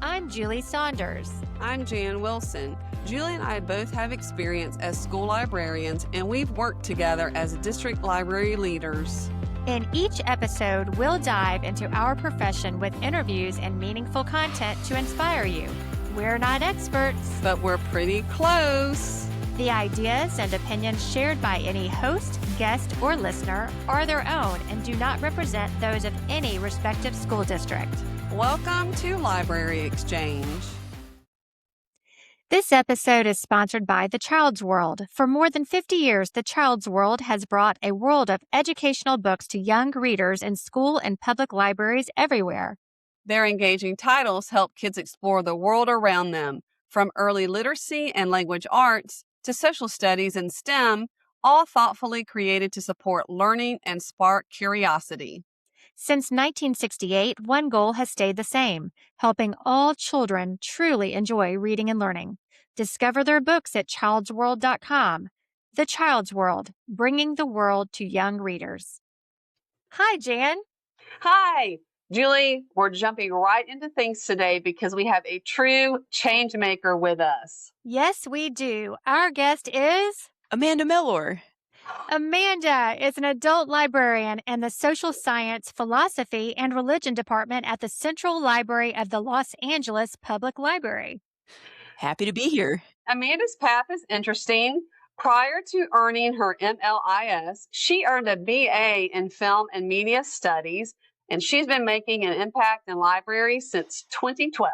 I'm Julie Saunders. I'm Jan Wilson. Julie and I both have experience as school librarians, and we've worked together as district library leaders. In each episode, we'll dive into our profession with interviews and meaningful content to inspire you. We're not experts, but we're pretty close. The ideas and opinions shared by any host, guest, or listener are their own and do not represent those of any respective school district. Welcome to Library Exchange. This episode is sponsored by The Child's World. For more than 50 years, The Child's World has brought a world of educational books to young readers in school and public libraries everywhere. Their engaging titles help kids explore the world around them, from early literacy and language arts to social studies and STEM, all thoughtfully created to support learning and spark curiosity. Since 1968, one goal has stayed the same, helping all children truly enjoy reading and learning. Discover their books at childsworld.com. The Child's World, bringing the world to young readers. Hi, Jan. Hi, Julie. We're jumping right into things today because we have a true change maker with us. Yes, we do. Our guest is Amanda Mellor. Amanda is an adult librarian in the Social Science, Philosophy, and Religion Department at the Central Library of the Los Angeles Public Library. Happy to be here. Amanda's path is interesting. Prior to earning her MLIS, she earned a BA in Film and Media Studies, and she's been making an impact in libraries since 2012.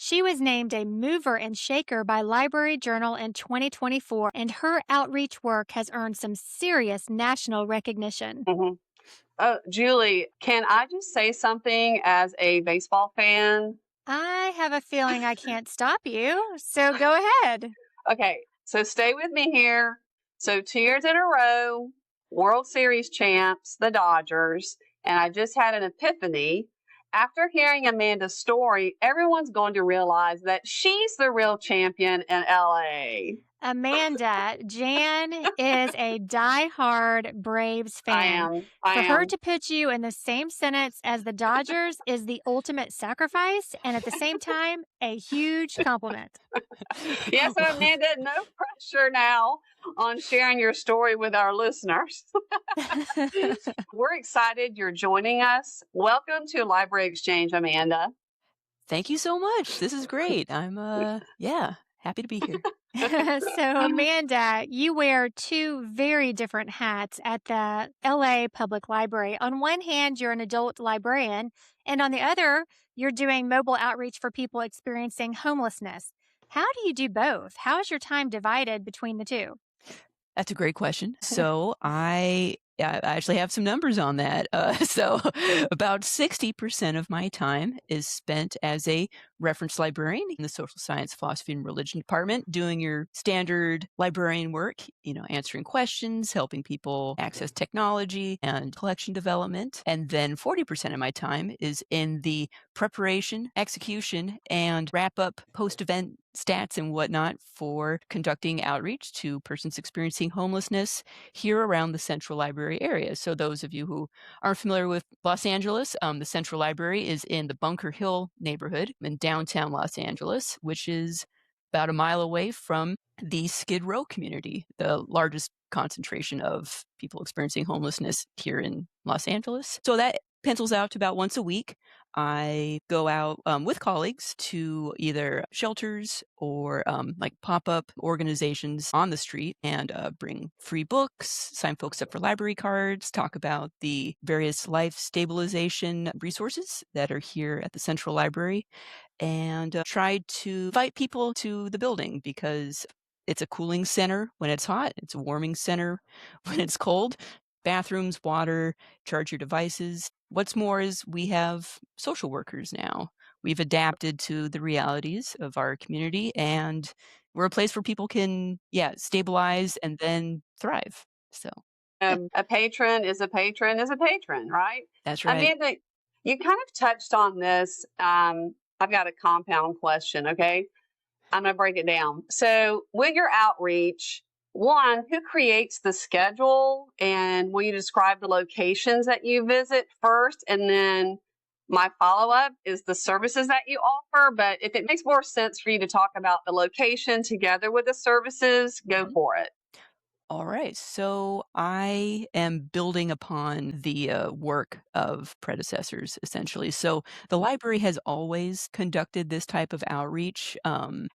She was named a mover and shaker by Library Journal in 2024, and her outreach work has earned some serious national recognition. Mm-hmm. Oh, Julie, can I just say something as a baseball fan? I have a feeling I can't stop you, so go ahead. Okay, so stay with me here. So 2 years in a row, World Series champs, the Dodgers, and I just had an epiphany. After hearing Amanda's story, everyone's going to realize that she's the real champion in LA. Amanda, Jan is a diehard Braves fan. I am. her to put you in the same sentence as the Dodgers is the ultimate sacrifice, and at the same time, a huge compliment. Yes, Amanda, no pressure now on sharing your story with our listeners. We're excited you're joining us. Welcome to Library Exchange, Amanda. Thank you so much. This is great. I'm, happy to be here. So, Amanda, you wear two very different hats at the LA Public Library. On one hand, you're an adult librarian, and on the other, you're doing mobile outreach for people experiencing homelessness. How do you do both? How is your time divided between the two? That's a great question. So I actually have some numbers on that. So about 60% of my time is spent as a reference librarian in the Social Science, Philosophy, and Religion Department, doing your standard librarian work, answering questions, helping people access technology and collection development. And then 40% of my time is in the preparation, execution, and wrap-up post-event stats and whatnot for conducting outreach to persons experiencing homelessness here around the Central Library area. So those of you who aren't familiar with Los Angeles, the Central Library is in the Bunker Hill neighborhood in downtown Los Angeles, which is about a mile away from the Skid Row community, the largest concentration of people experiencing homelessness here in Los Angeles. So that pencils out to about once a week. I go out with colleagues to either shelters or like pop-up organizations on the street and bring free books, sign folks up for library cards, talk about the various life stabilization resources that are here at the Central Library, and try to invite people to the building because it's a cooling center when it's hot. It's a warming center when it's cold. Bathrooms, water, charge your devices. What's more is we have social workers now. We've adapted to the realities of our community, and we're a place where people can, stabilize and then thrive. So a patron is a patron is a patron, right? That's right. Amanda, you kind of touched on this. I've got a compound question, okay? I'm going to break it down. So with your outreach, one, who creates the schedule, and will you describe the locations that you visit first, and then My follow up is the services that you offer, but if it makes more sense for you to talk about the location together with the services, go Mhm. for it. All right. So I am building upon the work of predecessors, essentially. So the library has always conducted this type of outreach.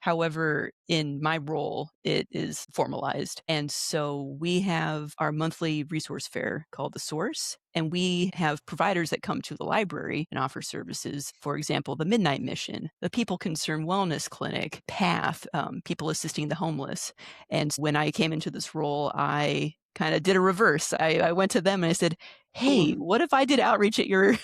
However, in my role, it is formalized. And so we have our monthly resource fair called The Source. And we have providers that come to the library and offer services. For example, the Midnight Mission, the People Concerned Wellness Clinic, PATH, People Assisting the Homeless. And when I came into this role, I kind of did a reverse. I went to them and I said, "Hey, Mhm. what if I did outreach at your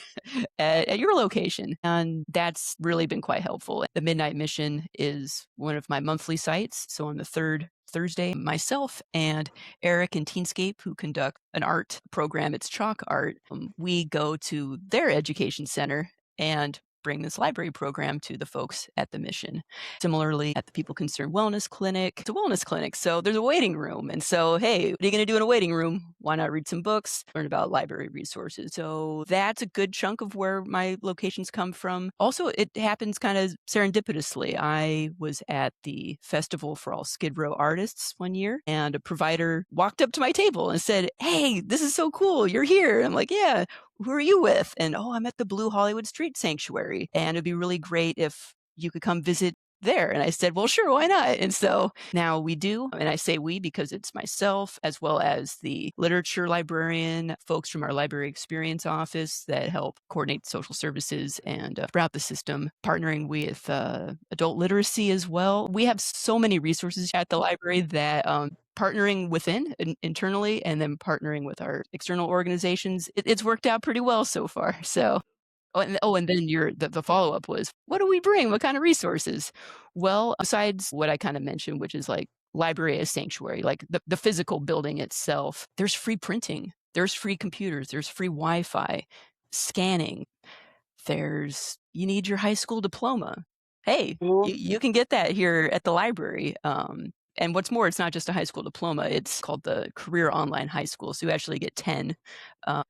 at your location?" And that's really been quite helpful. The Midnight Mission is one of my monthly sites. So on the third Thursday, myself and Eric and Teenscape, who conduct an art program, it's chalk art, we go to their education center and bring this library program to the folks at the mission. Similarly, at the People Concerned Wellness Clinic, it's a wellness clinic. So there's a waiting room. And so, hey, what are you going to do in a waiting room? Why not read some books, learn about library resources? So that's a good chunk of where my locations come from. Also, it happens kind of serendipitously. I was at the Festival for All Skid Row Artists one year, and a provider walked up to my table and said, "Hey, this is so cool. You're here." I'm like, "Yeah, who are you with?" And, "Oh, I'm at the Blue Hollywood Street Sanctuary. And it'd be really great if you could come visit there." And I said, "Well, sure, why not?" And so now we do. And I say we because it's myself, as well as the literature librarian, folks from our library experience office that help coordinate social services and throughout the system, partnering with adult literacy as well. We have so many resources at the library that partnering within internally and then partnering with our external organizations, it's worked out pretty well so far. So and then the follow-up was, "What do we bring? What kind of resources?" Well, besides what I kinda mentioned, which is, like, library as sanctuary, like, the physical building itself, there's free printing, there's free computers, there's free Wi-Fi, scanning, there's you need your high school diploma. Hey, Mhm. you can get that here at the library, and what's more, it's not just a high school diploma, it's called the Career Online High School, so you actually get 10,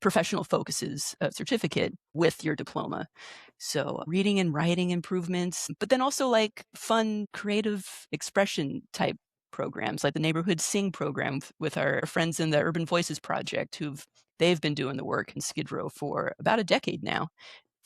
professional focuses, certificate with your diploma. So, reading and writing improvements, but then also, like, fun creative expression type programs, like the Neighborhood Sing program with our friends in the Urban Voices Project they've been doing the work in Skid Row for about a decade now.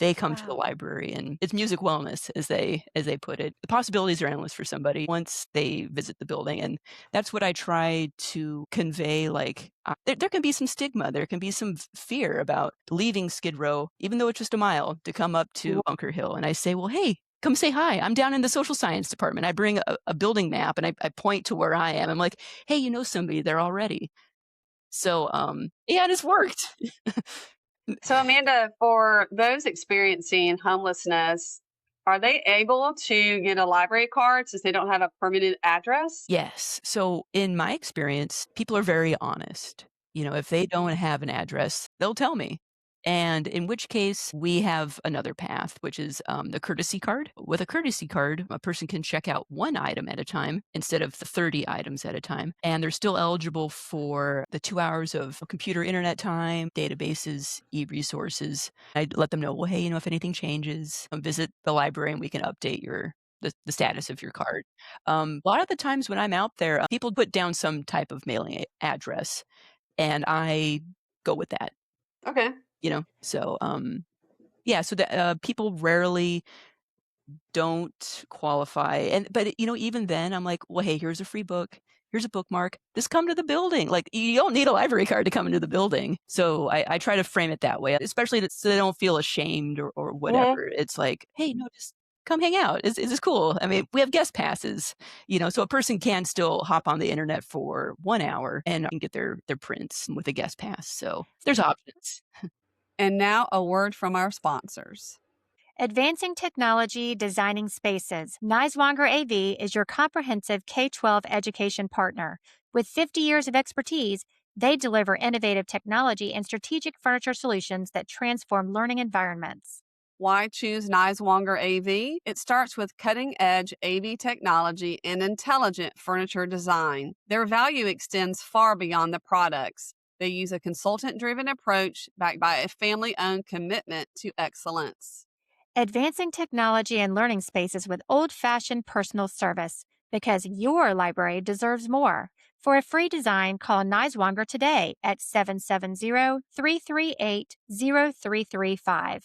They come to the Wow. library and it's music wellness as they put it. The possibilities are endless for somebody once they visit the building, and that's what I try to convey, like, there can be some stigma, there can be some f fear about leaving Skid Row, even though it's just a mile, to come up to Mhm. Bunker Hill, and I say, "Well, hey, come say hi. I'm down in the social science department." I bring a building map and I point to where I am. I'm like, "Hey, you know somebody there already." So, yeah, and it's worked. So, Amanda, for those experiencing homelessness, are they able to get a library card since they don't have a permanent address? Yes. So in my experience, people are very honest. You know, if they don't have an address, they'll tell me. And in which case, we have another path, which is the courtesy card. With a courtesy card, a person can check out one item at a time instead of the 30 items at a time. And they're still eligible for the 2 hours of computer internet time, databases, e resources. I let them know, well, hey, if anything changes, visit the library and we can update the status of your card. A lot of the times when I'm out there, people put down some type of mailing address, and I go with that, Okay. So, yeah, so the people rarely don't qualify, but, even then, I'm like, "Well, hey, here's a free book. Here's a bookmark. Just come to the building." Like, you don't need a library card to come into the building. So I try to frame it that way, especially so they don't feel ashamed or Hmm. whatever. It's like, "Hey, no, just come hang out. Is this cool?" I mean, we have guest passes, so a person can still hop on the internet for 1 hour and get their prints with a guest pass. So there's options. And now a word from our sponsors. Advancing Technology, Designing Spaces. Niswanger AV is your comprehensive K 12 education partner. With 50 years of expertise, they deliver innovative technology and strategic furniture solutions that transform learning environments. Why choose Niswanger AV? It starts with cutting edge AV technology and intelligent furniture design. Their value extends far beyond the products. They use a consultant driven approach backed by a family owned commitment to excellence. Advancing technology and learning spaces with old fashioned personal service because your library deserves more. For a free design, call Niswanger today at 770-338-0335.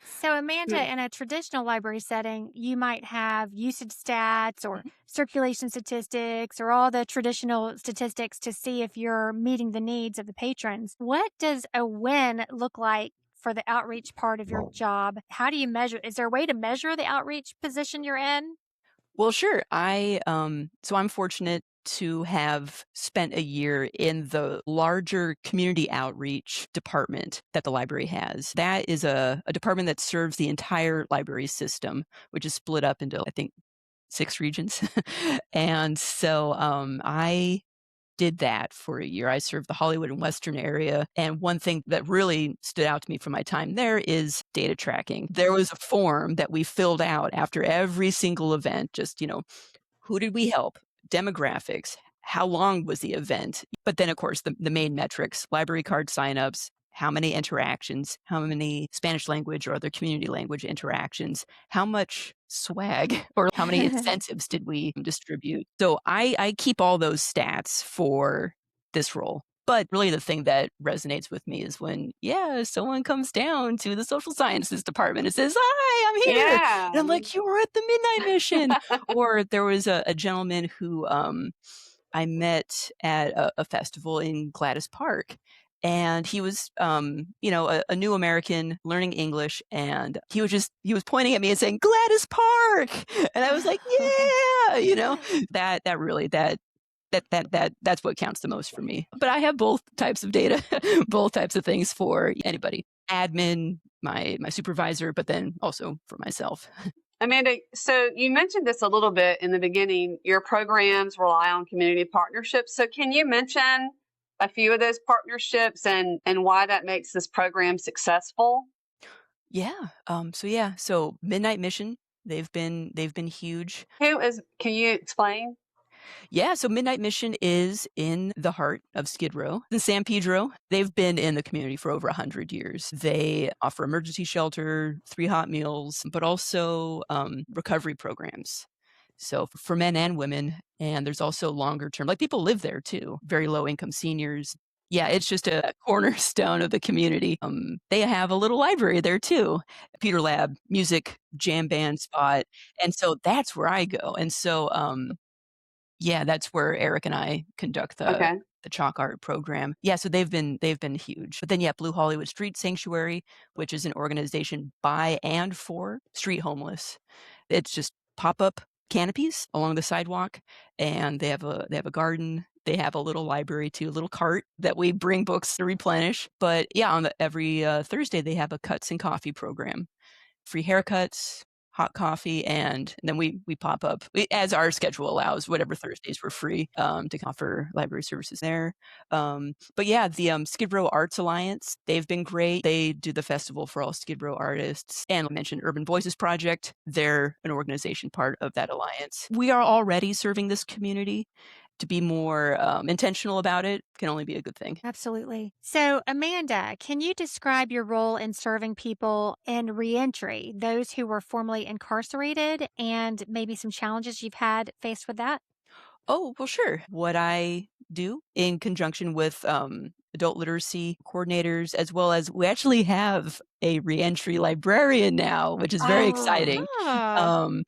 So, Amanda, Hmm. in a traditional library setting, you might have usage stats or Mhm. circulation statistics or all the traditional statistics to see if you're meeting the needs of the patrons. What does a win look like for the outreach part of your job? How do you measure? Is there a way to measure the outreach position you're in? Well, sure. So I'm fortunate to have spent a year in the larger community outreach department that the library has. That is a department that serves the entire library system, which is split up into, I think, 6 regions. And so, I did that for a year. I served the Hollywood and Western area, and one thing that really stood out to me from my time there is data tracking. There was a form that we filled out after every single event, just, who did we help? Demographics. How long was the event? But then, of course, the main metrics, library card signups, how many interactions, how many Spanish language or other community language interactions, how much swag or how many incentives did we distribute. So I keep all those stats for this role. But really, the thing that resonates with me is when, yeah, someone comes down to the social sciences department and says, "Hi, I'm here." Yeah. And I'm like, "You were at the Midnight Mission." Or there was a gentleman who, I met at a festival in Gladys Park, and he was, a new American learning English, and he was pointing at me and saying, "Gladys Park!" And I was like, "Yeah!" That really that's what counts the most for me. But I have both types of data, both types of things for anybody. Admin, my supervisor, but then also for myself. Amanda, so you mentioned this a little bit in the beginning. Your programs rely on community partnerships. So can you mention a few of those partnerships and why that makes this program successful? So Midnight Mission, they've been huge. Can you explain? Yeah, so Midnight Mission is in the heart of Skid Row in San Pedro. They've been in the community for over 100 years. They offer emergency shelter, 3 hot meals, but also recovery programs. So for men and women, and there's also longer term, like people live there too, very low income seniors. Yeah, it's just a cornerstone of the community. They have a little library there too, computer lab, music, jam band spot, and so that's where I go. And so, yeah, that's where Eric and I conduct Okay. the chalk art program. Yeah, so they've been huge. But then, yeah, Blue Hollywood Street Sanctuary, which is an organization by and for street homeless. It's just pop-up canopies along the sidewalk, and they have a garden. They have a little library too, a little cart that we bring books to replenish. But yeah, every Thursday they have a cuts and coffee program, free haircuts, hot coffee, and then we pop up as our schedule allows. Whatever Thursdays were free to offer library services there. But yeah, the Skid Row Arts Alliance, they've been great. They do the festival for all Skid Row artists, and I mentioned Urban Voices Project. They're an organization part of that alliance. We are already serving this community. To be more intentional about it can only be a good thing. Absolutely. So, Amanda, can you describe your role in serving people in reentry, those who were formerly incarcerated, and maybe some challenges you've had faced with that? Oh, well, sure. What I do in conjunction with adult literacy coordinators, as well as we actually have a reentry librarian now, which is very exciting. Ah, Um,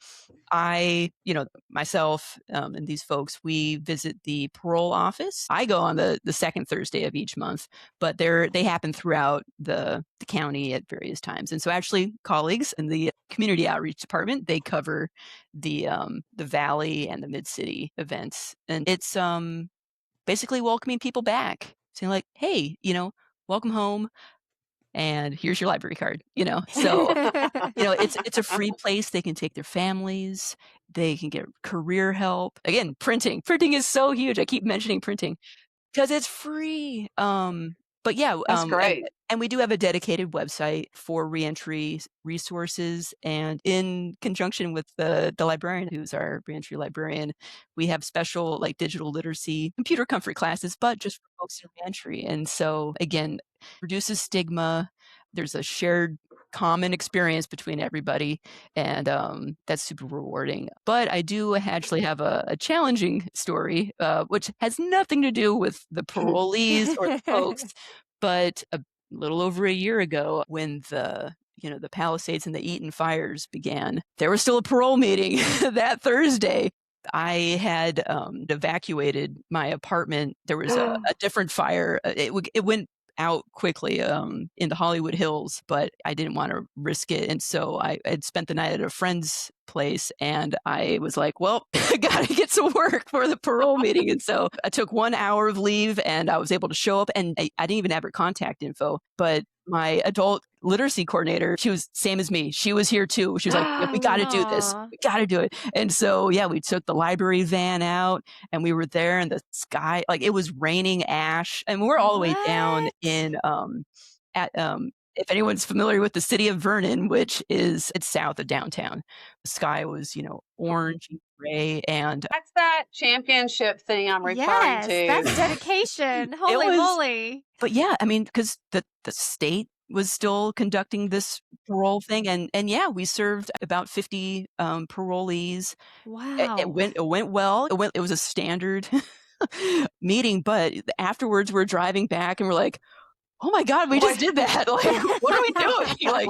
myself and these folks, we visit the parole office. I go on the second Thursday of each month, but they happen throughout the county at various times. And so, actually, colleagues in the community outreach department, they cover the valley and the mid city events, and it's basically welcoming people back, saying like, "Hey, welcome home, and here's your library card." So it's a free place. They can take their families. They can get career help. Again, printing. Printing is so huge. I keep mentioning printing. 'Cause it's free, but yeah, That's great. and we do have a dedicated website for reentry resources, and in conjunction with the librarian who's our reentry librarian, we have special, like, digital literacy, computer comfort classes, but just for folks in reentry, and so, again, reduces stigma. There's a shared common experience between everybody, and that's super rewarding. But I do actually have a challenging story, which has nothing to do with the parolees or the folks, but a little over a year ago, when the Palisades and the Eaton fires began, there was still a parole meeting that Thursday. I had evacuated my apartment. There was a different fire. It went out quickly in the Hollywood Hills, but I didn't want to risk it. And so I had spent the night at a friend's place, and I was like, well, I got to get to work for the parole meeting. And so I took 1 hour of leave, and I was able to show up, and I didn't even have her contact info, but my adult literacy coordinator, she was same as me. She was here too. She was like, "Yeah, we got to do this. Aw. We got to do it." And so, yeah, we took the library van out, and we were there in the sky, like it was raining ash, and we're all the way down What? in at if anyone's familiar with the city of Vernon, which is it's south of downtown. The sky was, orange and gray, and That's that championship thing I'm referring Yes, to. that's dedication. it Holy was moly. but yeah, I mean, because the state was still conducting this parole thing, and yeah, we served about 50 parolees. It Wow. went well. It was a standard meeting, but afterwards we're driving back and we're like, "Oh my god, we just What? did that! Like, what are we doing?"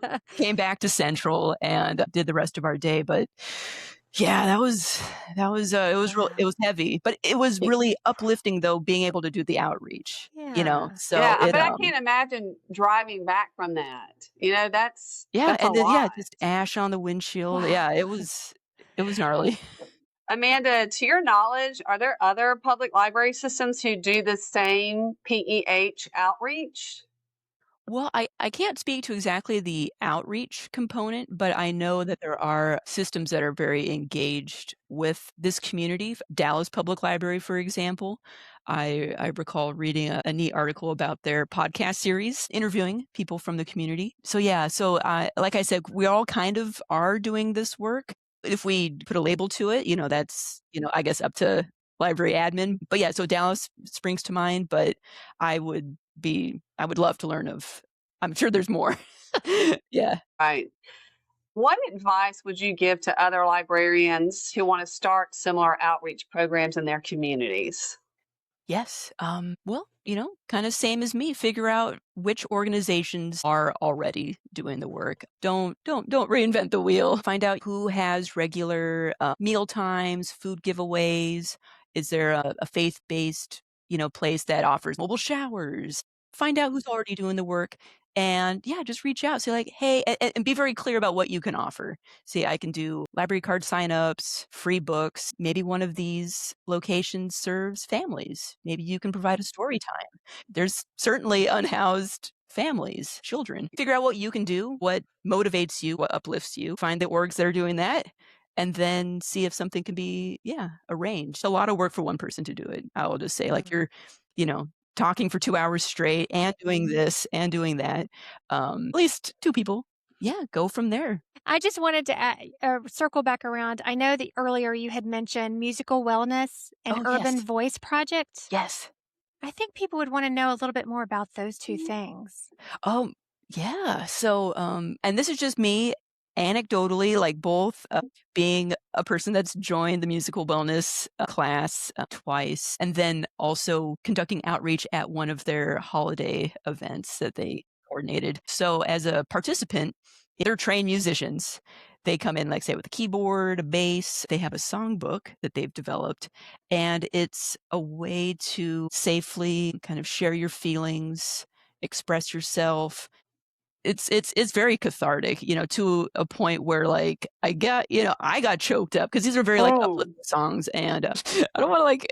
Like, came back to Central and did the rest of our day, but yeah, that was it Wow. was heavy, but it was really uplifting though being able to do the outreach, Yeah. so Yeah, it but I can't imagine driving back from that. That's yeah, that's a and then yeah, lot. just ash on the windshield. Wow. Yeah, it was gnarly. Amanda, to your knowledge, are there other public library systems who do the same PEH outreach? Well, I can't speak to exactly the outreach component, but I know that there are systems that are very engaged with this community. Dallas Public Library, for example, I recall reading a neat article about their podcast series interviewing people from the community. So yeah, so like I said, we all kind of are doing this work. If we put a label to it, that's I guess up to library admin. But yeah, so Dallas springs to mind, but I would love to learn of I'm sure there's more. Yeah. Right. What advice would you give to other librarians who want to start similar outreach programs in their communities? Yes. Well, kind of same as me, figure out which organizations are already doing the work. Don't reinvent the wheel. Find out who has regular meal times, food giveaways. Is there a faith-based, place that offers mobile showers? Find out who's already doing the work, and yeah, just reach out. Say like, "Hey," and be very clear about what you can offer. See, I can do library card signups, free books. Maybe one of these locations serves families. Maybe you can provide a story time. There's certainly unhoused families, children. Figure out what you can do, what motivates you, what uplifts you. Find the orgs that are doing that, and then see if something can be, yeah, arranged. A lot of work for one person to do it. I will just say, like, Mm. you know, talking for 2 hours straight and doing this and doing that. At least 2 people. Yeah, go from there. I just wanted to circle back around. I know that earlier you had mentioned musical wellness and Oh, urban yes. voice project. Yes. I think people would want to know a little bit more about those two things. Um, yeah. So, and this is just me anecdotally, like both being a person that's joined the musical wellness class twice, and then also conducting outreach at one of their holiday events that they coordinated. So, as a participant, they're trained musicians. They come in, like, say, with a keyboard, a bass. They have a songbook that they've developed, and it's a way to safely kind of share your feelings, express yourself. It's very cathartic, to a point where, like, I got choked up because these are very, like, Oh, uplifting songs, and, I don't wanna, like,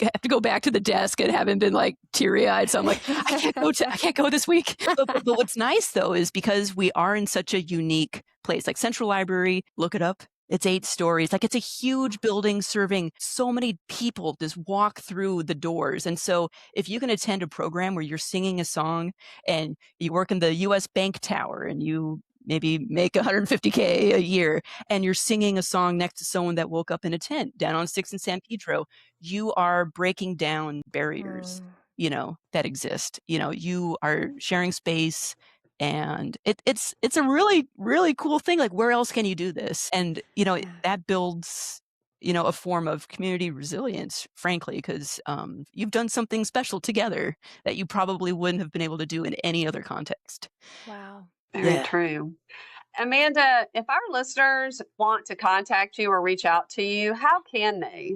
have to go back to the desk and having been, like, teary-eyed, so I'm like, I can't go this week." But what's nice, though, is because we are in such a unique place, like, Central Library, look it up, it's 8 stories, like, it's a huge building serving so many people just walk through the doors, and so if you can attend a program where you're singing a song and you work in the US Bank Tower and you maybe make 150K a year and you're singing a song next to someone that woke up in a tent down on 6th and San Pedro, you are breaking down barriers, Mm. that exist. You are sharing space, And it's a really, really cool thing, like, where else can you do this? And, Yeah. that builds, a form of community resilience, frankly, 'cause, you've done something special together that you probably wouldn't have been able to do in any other context. Wow. Very Yeah. true. Amanda, if our listeners want to contact you or reach out to you, how can they?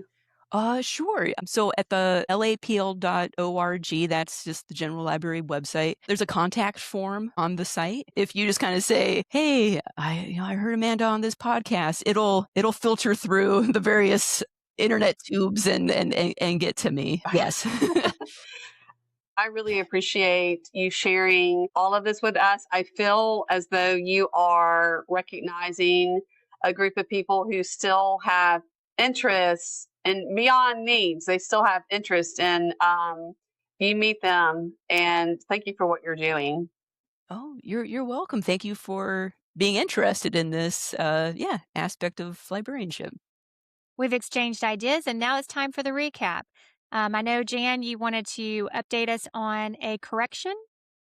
Sure. So at the lapl.org, that's just the general library website. There's a contact form on the site. If you just kind of say, "Hey, I heard Amanda on this podcast," it'll filter through the various internet tubes and get to me. Yes. I really appreciate you sharing all of this with us. I feel as though you are recognizing a group of people who still have interests and beyond needs. They still have interest in you meet them. And thank you for what you're doing. Oh, you're welcome. Thank you for being interested in this yeah, aspect of librarianship. We've exchanged ideas, and now it's time for the recap. I know, Jan, you wanted to update us on a correction.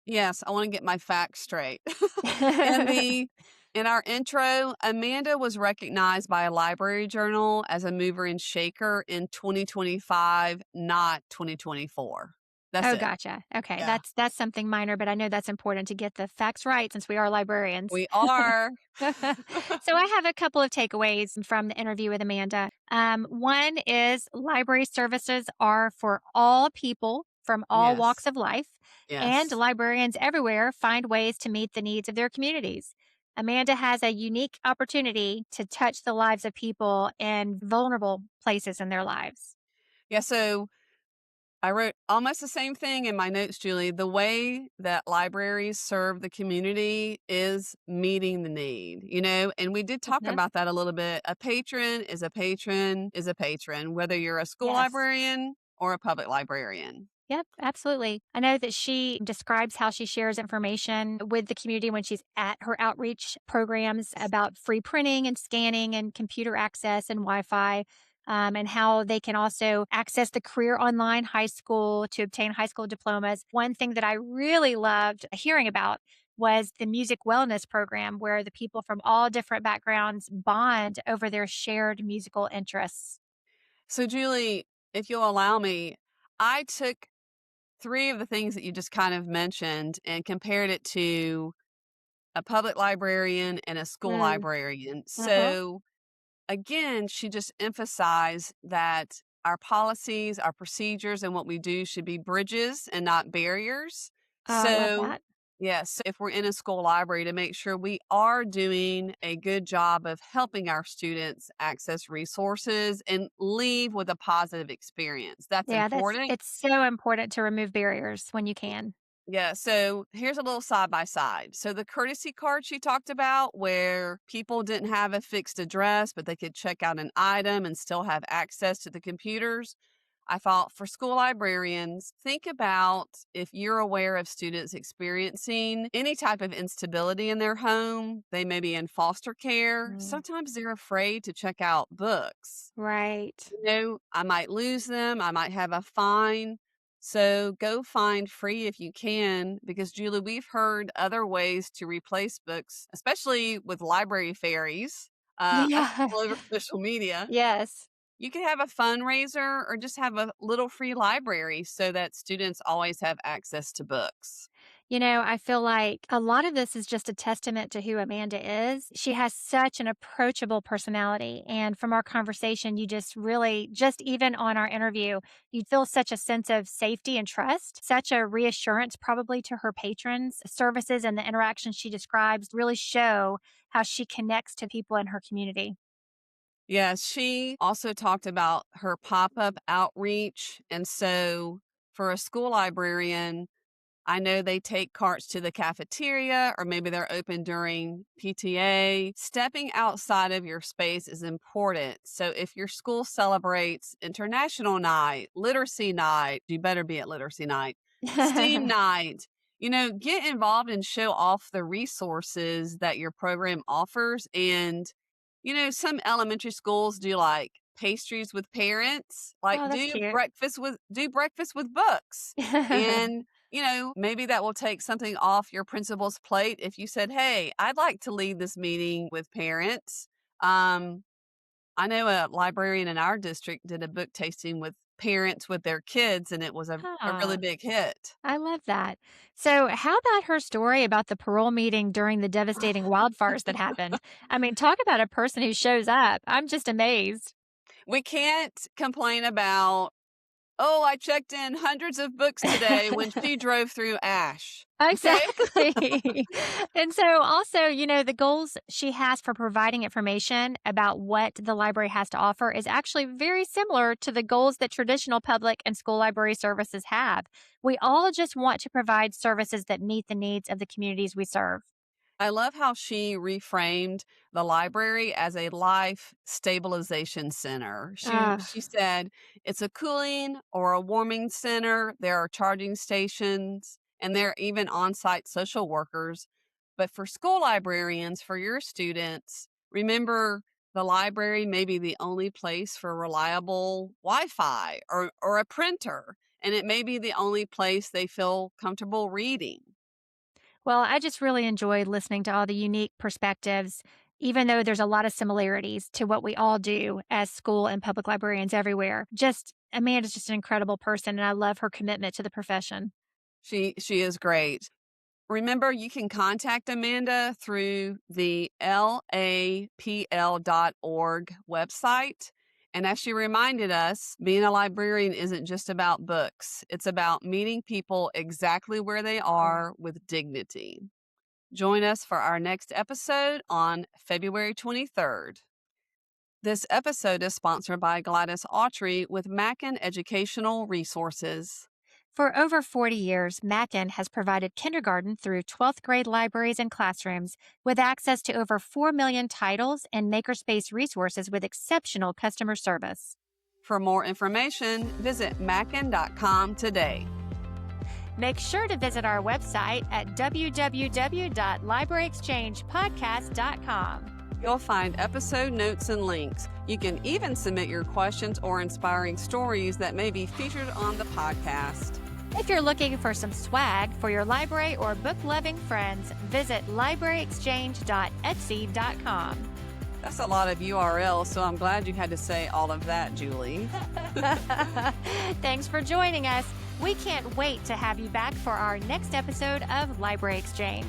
Yes, I want to get my facts straight. in the in our intro, Amanda was recognized by a library journal as a mover and shaker in 2025, not 2024. That's Oh, it. gotcha. Okay, Yeah. that's something minor, but I know that's important to get the facts right since we are librarians. We are. So I have a couple of takeaways from the interview with Amanda. One is library services are for all people from all walks Yes. of life, and Yes. librarians everywhere find ways to meet the needs of their communities. Amanda has a unique opportunity to touch the lives of people in vulnerable places in their lives. Yeah, so I wrote almost the same thing in my notes, Julie. The way that libraries serve the community is meeting the need, and we did talk Mhm. about that a little bit. A patron is a patron is a patron, whether you're a school Yes. librarian or a public librarian. Yep, absolutely. I know that she describes how she shares information with the community when she's at her outreach programs about free printing and scanning and computer access and Wi Fi, and how they can also access the Career Online High School to obtain high school diplomas. One thing that I really loved hearing about was the music wellness program, where the people from all different backgrounds bond over their shared musical interests. So, Julie, if you'll allow me, I took three of the things that you just kind of mentioned and compared it to a public librarian and a school Mm, librarian. uh-huh. So, again, she just emphasized that our policies, our procedures, and what we do should be bridges and not barriers. Oh, I love So, that. yes, if we're in a school library, to make sure we are doing a good job of helping our students access resources and leave with a positive experience. That's Yeah, important. it's so important to remove barriers when you can. Yeah, so here's a little side by side. So the courtesy card she talked about, where people didn't have a fixed address, but they could check out an item and still have access to the computers. I thought for school librarians, think about if you're aware of students experiencing any type of instability in their home, they may be in foster care. Mm, Sometimes they're afraid to check out books. right. I might lose them. I might have a fine. So go find free if you can, because Julie, we've heard other ways to replace books, especially with library fairies Yeah. all over social media. Yes. You could have a fundraiser or just have a little free library so that students always have access to books. You know, I feel like a lot of this is just a testament to who Amanda is. She has such an approachable personality. And from our conversation, you just really, just even on our interview, you feel such a sense of safety and trust, such a reassurance probably to her patrons. Services and the interactions she describes really show how she connects to people in her community. Yeah, she also talked about her pop up outreach. And so for a school librarian, I know they take carts to the cafeteria or maybe they're open during PTA. Stepping outside of your space is important. So if your school celebrates International Night, Literacy Night, you better be at Literacy Night, STEAM Night, get involved and show off the resources that your program offers. And, some elementary schools do like pastries with parents, like Oh, that's cute. do breakfast with books. And Maybe that will take something off your principal's plate if you said, "Hey, I'd like to lead this meeting with parents." Um, I know a librarian in our district did a book tasting with parents with their kids, and it was a really Ah, big hit. I love that. So, how about her story about the parole meeting during the devastating wildfires that happened? I mean, talk about a person who shows up. I'm just amazed. We can't complain about, "Oh, I checked in hundreds of books today," when she drove through ash, okay? Exactly. And so also, the goals she has for providing information about what the library has to offer is actually very similar to the goals that traditional public and school library services have. We all just want to provide services that meet the needs of the communities we serve. I love how she reframed the library as a life stabilization center. She Uh, she said it's a cooling or a warming center. There are charging stations and there are even on-site social workers. But for school librarians, for your students, remember the library may be the only place for reliable Wi-Fi or a printer, and it may be the only place they feel comfortable reading. well, I just really enjoyed listening to all the unique perspectives, even though there's a lot of similarities to what we all do as school and public librarians everywhere. Just Amanda's just an incredible person, and I love her commitment to the profession. She is great. Remember, you can contact Amanda through the lapl.org website. And as she reminded us, being a librarian isn't just about books, it's about meeting people exactly where they are with dignity. Join us for our next episode on February 23rd. This episode is sponsored by Gladys Autry with Mackin Educational Resources. For over 40 years, Mackin has provided kindergarten through 12th grade libraries and classrooms with access to over 4 million titles and makerspace resources with exceptional customer service. For more information, visit mackin.com today. Make sure to visit our website at www.libraryexchangepodcast.com. You'll find episode notes and links. You can even submit your questions or inspiring stories that may be featured on the podcast. If you're looking for some swag for your library or book loving friends, visit libraryexchange.etsy.com. That's a lot of URLs, so I'm glad you had to say all of that, Julie. Thanks for joining us. We can't wait to have you back for our next episode of Library Exchange.